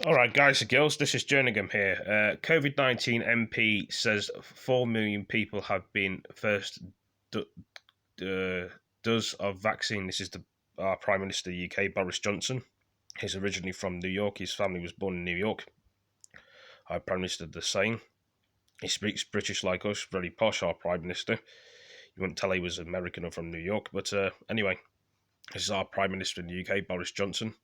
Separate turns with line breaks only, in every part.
All right, guys and girls, this is Jerningham here. COVID-19 MP says 4 million people have been first dose of vaccine. This is our Prime Minister of the UK, Boris Johnson. He's originally from New York. His family was born in New York. Our Prime Minister the same. He speaks British like us, very posh, our Prime Minister. You wouldn't tell he was American or from New York. But anyway, this is our Prime Minister in the UK, Boris Johnson.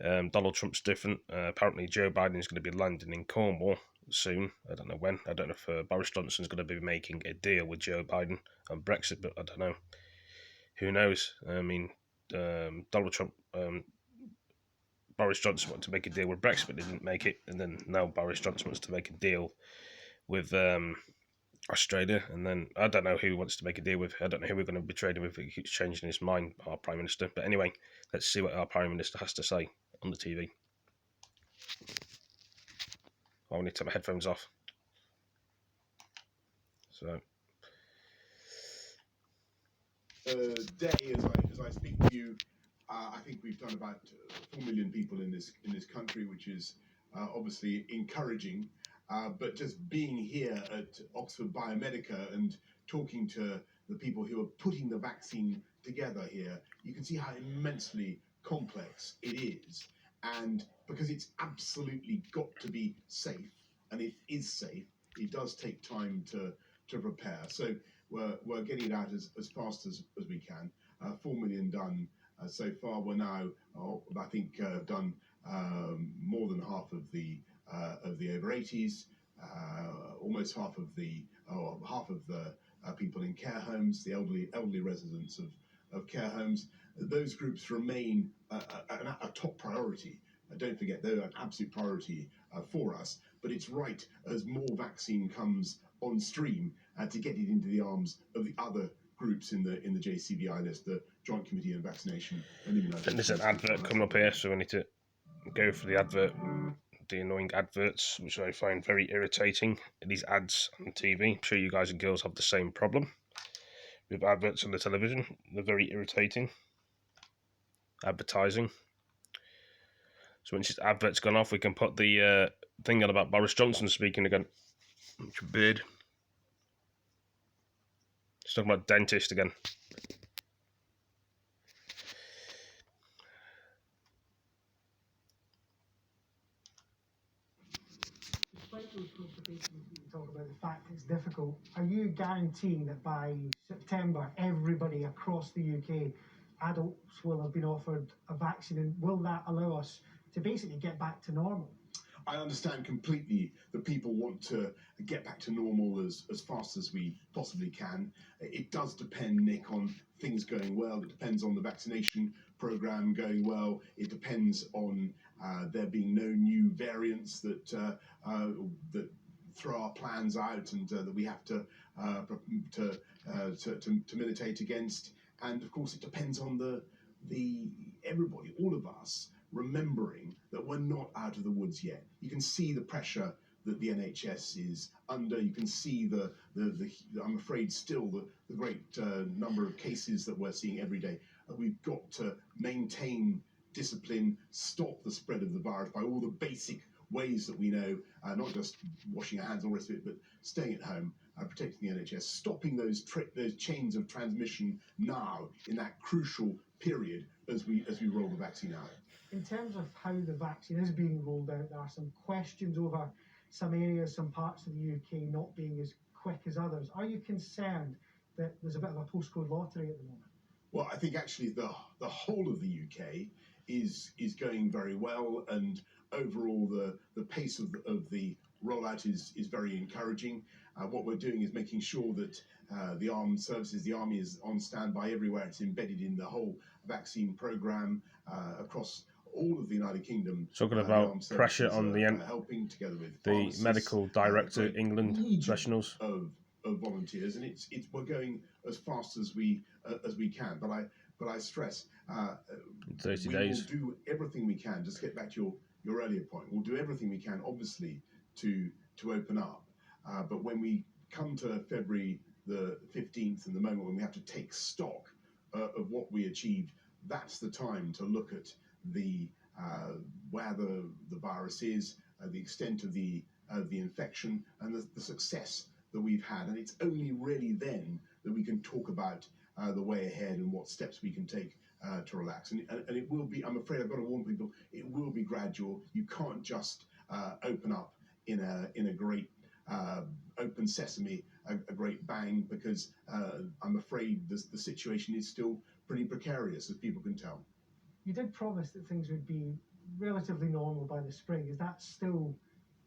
Donald Trump's different. Apparently, Joe Biden is going to be landing in Cornwall soon. I don't know when. I don't know if Boris Johnson's going to be making a deal with Joe Biden on Brexit, but I don't know. Who knows? I mean, Donald Trump, Boris Johnson wanted to make a deal with Brexit, but didn't make it. And then now Boris Johnson wants to make a deal with Australia. And then I don't know who he wants to make a deal with. I don't know who we're going to be trading with. He keeps changing his mind, our Prime Minister. But anyway, let's see what our Prime Minister has to say on the TV. I need to take my headphones off. So,
day as I speak to you, I think we've done about 4 million people in this country, which is obviously encouraging. But just being here at Oxford Biomedica and talking to the people who are putting the vaccine together here, you can see how immensely complex it is. And because it's absolutely got to be safe, and it is safe, it does take time to prepare. So we're getting it out as fast as we can. 4 million done so far. We're now, I think, done more than half of the over 80s, almost half of the people in care homes, the elderly residents of care homes. Those groups remain a top priority. Don't forget, they're an absolute priority for us. But it's right, as more vaccine comes on stream, to get it into the arms of the other groups in the JCVI list, the Joint Committee on Vaccination and Immunisation.
and there's an advert coming up here, so we need to go for the advert. The annoying adverts, which I find very irritating. These ads on TV. I'm sure you guys and girls have the same problem with adverts on the television. They're very irritating. Advertising. So once this advert's gone off, we can put the thing on about Boris Johnson speaking again. Beard. He's talking about dentist again.
Despite those complications that you talk about, the fact it's difficult, are you guaranteeing that by September everybody across the UK, adults, will have been offered a vaccine, and will that allow us to basically get back to normal?
I understand completely that people want to get back to normal as fast as we possibly can. It does depend, Nick, on things going well. It depends on the vaccination program going well. It depends on there being no new variants that throw our plans out and that we have to militate against. And of course, it depends on the everybody, all of us, remembering that we're not out of the woods yet. You can see the pressure that the NHS is under. You can see the I'm afraid still the great number of cases that we're seeing every day. We've got to maintain discipline, stop the spread of the virus by all the basic ways that we know, not just washing our hands and all the rest of it, but staying at home, protecting the NHS, stopping those chains of transmission now in that crucial period as we roll the vaccine out.
In terms of how the vaccine is being rolled out, there are some questions over some areas, some parts of the UK not being as quick as others. Are you concerned that there's a bit of a postcode lottery at the moment?
Well, I think actually the whole of the UK is going very well, and overall the pace of the rollout is very encouraging. What we're doing is making sure that the armed services, the army, is on standby everywhere. It's embedded in the whole vaccine program across all of the United Kingdom.
Talking about pressure on
helping together with
the medical director, England professionals
of volunteers, and it's we're going as fast as we can. But I stress,
30
we
days.
will do everything we can. Just get back to your earlier point. We'll do everything we can, obviously, to open up. But when we come to February the 15th, and the moment when we have to take stock of what we achieved, that's the time to look at the where the virus is, the extent of the infection, and the success that we've had. And it's only really then that we can talk about the way ahead and what steps we can take to relax. And it will be, I'm afraid I've got to warn people, it will be gradual. You can't just open up in a great open sesame, a great bang, because I'm afraid the situation is still pretty precarious, as people can tell.
You did promise that things would be relatively normal by the spring. Is that still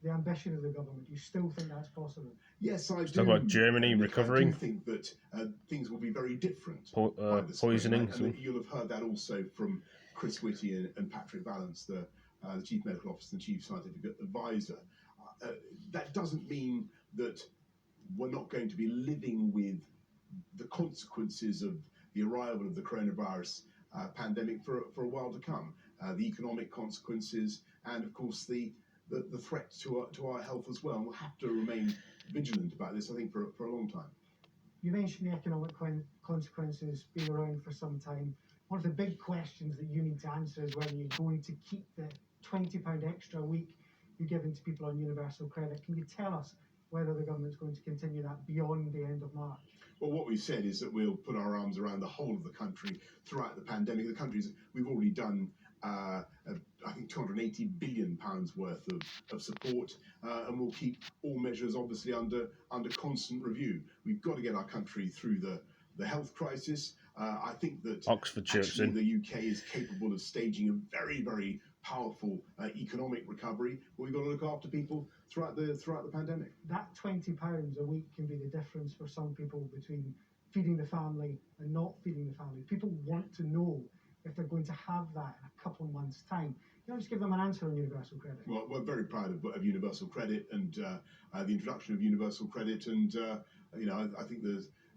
the ambition of the government? You still think that's possible?
Yes, I do.
Talk about Germany
Nick,
recovering.
I do think that things will be very different by the spring.
Poisoning.
And you'll have heard that also from Chris Whitty and Patrick Vallance, the Chief Medical Officer and Chief Scientific Advisor. That doesn't mean that we're not going to be living with the consequences of the arrival of the coronavirus pandemic for a while to come. The economic consequences, and of course the threat to our health as well. And we'll have to remain vigilant about this, I think, for a long time.
You mentioned the economic consequences being around for some time. One of the big questions that you need to answer is whether you're going to keep the £20 extra a week you're giving to people on universal credit. Can you tell us whether the government's going to continue that beyond the end of March?
Well, what we've said is that we'll put our arms around the whole of the country throughout the pandemic. The countries we've already done, I think, £280 billion worth of support, and we'll keep all measures obviously under constant review. We've got to get our country through the health crisis. I think that actually the UK is capable of staging a very, very powerful economic recovery, but we've got to look after people throughout the pandemic.
That £20 a week can be the difference for some people between feeding the family and not feeding the family. People want to know if they're going to have that in a couple of months' time. You don't just give them an answer on universal credit.
Well, we're very proud of universal credit and the introduction of universal credit, and I think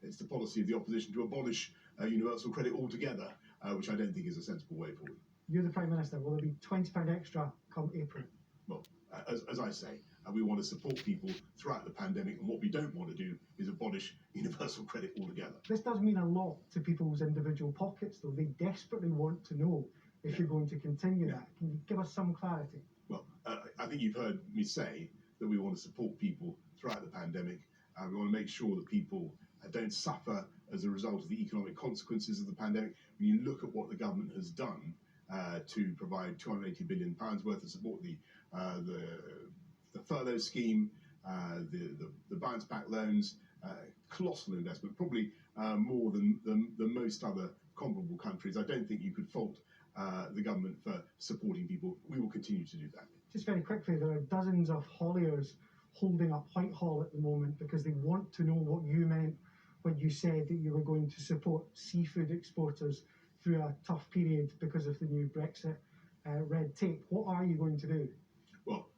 it's the policy of the opposition to abolish universal credit altogether, which I don't think is a sensible way forward.
You're the Prime Minister. Will there be £20 extra come April?
Well, as I say, we want to support people throughout the pandemic, and what we don't want to do is abolish universal credit altogether.
This does mean a lot to people's individual pockets, though. They desperately want to know if you're going to continue that. Can you give us some clarity?
Well, I think you've heard me say that we want to support people throughout the pandemic. We want to make sure that people don't suffer as a result of the economic consequences of the pandemic. When you look at what the government has done to provide £280 billion worth of support, the furlough scheme, the bounce back loans, colossal investment, probably more than most other comparable countries. I don't think you could fault the government for supporting people. We will continue to do that.
Just very quickly, there are dozens of hauliers holding up Whitehall at the moment because they want to know what you meant when you said that you were going to support seafood exporters through a tough period because of the new Brexit red tape. What are you going to do?
Well,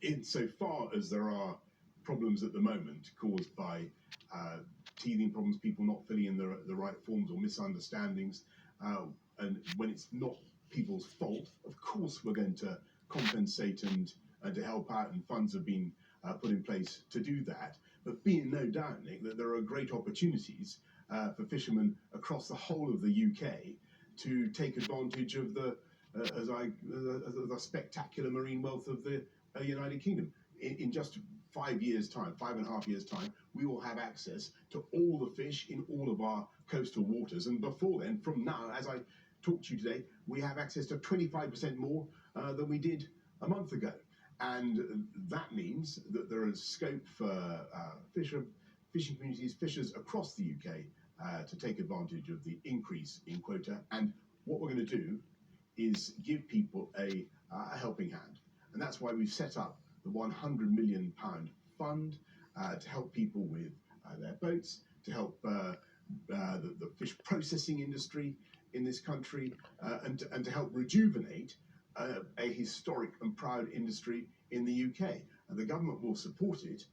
insofar as there are problems at the moment caused by teething problems, people not filling in the right forms or misunderstandings, and when it's not people's fault, of course we're going to compensate and to help out, and funds have been put in place to do that. But be in no doubt, Nick, that there are great opportunities for fishermen across the whole of the UK to take advantage of the spectacular marine wealth of the United Kingdom. In just 5 years' time, 5.5 years' time, we will have access to all the fish in all of our coastal waters. And before then, from now, as I talk to you today, we have access to 25% more than we did a month ago. And that means that there is scope for fishing communities, fishers across the UK to take advantage of the increase in quota. And what we're going to do is give people a helping hand. And that's why we've set up the £100 million fund to help people with their boats, to help the fish processing industry in this country, and to help rejuvenate a historic and proud industry in the UK. And the government will support it.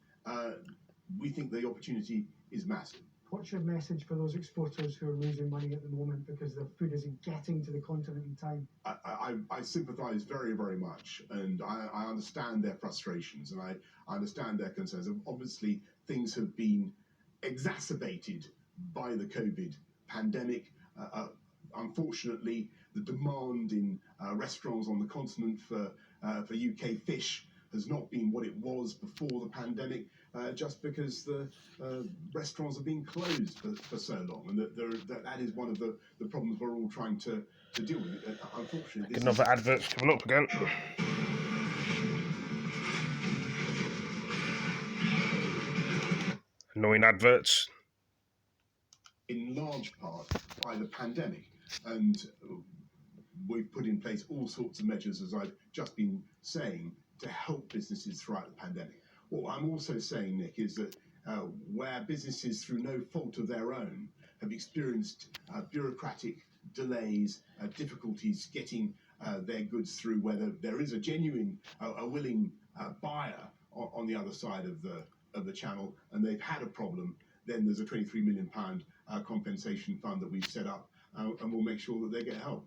We think the opportunity is massive.
What's your message for those exporters who are losing money at the moment because their food isn't getting to the continent in time?
I sympathise very, very much, and I understand their frustrations, and I understand their concerns. Obviously, things have been exacerbated by the COVID pandemic. Unfortunately, the demand in restaurants on the continent for UK fish has not been what it was before the pandemic, just because the restaurants have been closed for so long, and that is one of the problems we're all trying to deal with. Unfortunately, this
Another advert's coming up again. Annoying adverts.
In large part by the pandemic, and we've put in place all sorts of measures, as I've just been saying, to help businesses throughout the pandemic. What I'm also saying, Nick, is that where businesses, through no fault of their own, have experienced bureaucratic delays, difficulties getting their goods through, whether there is a genuine, a willing buyer on the other side of the channel, and they've had a problem, then there's a £23 million compensation fund that we've set up, and we'll make sure that they get help.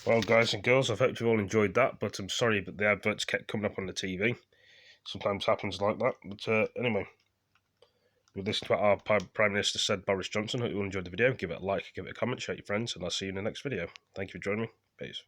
Well, guys and girls, I hope you all enjoyed that, but I'm sorry, but the adverts kept coming up on the TV. Sometimes happens like that, but anyway, we'll listen to what our Prime Minister said, Boris Johnson. Hope you all enjoyed the video. Give it a like, give it a comment, share it with your friends, and I'll see you in the next video. Thank you for joining me. Peace.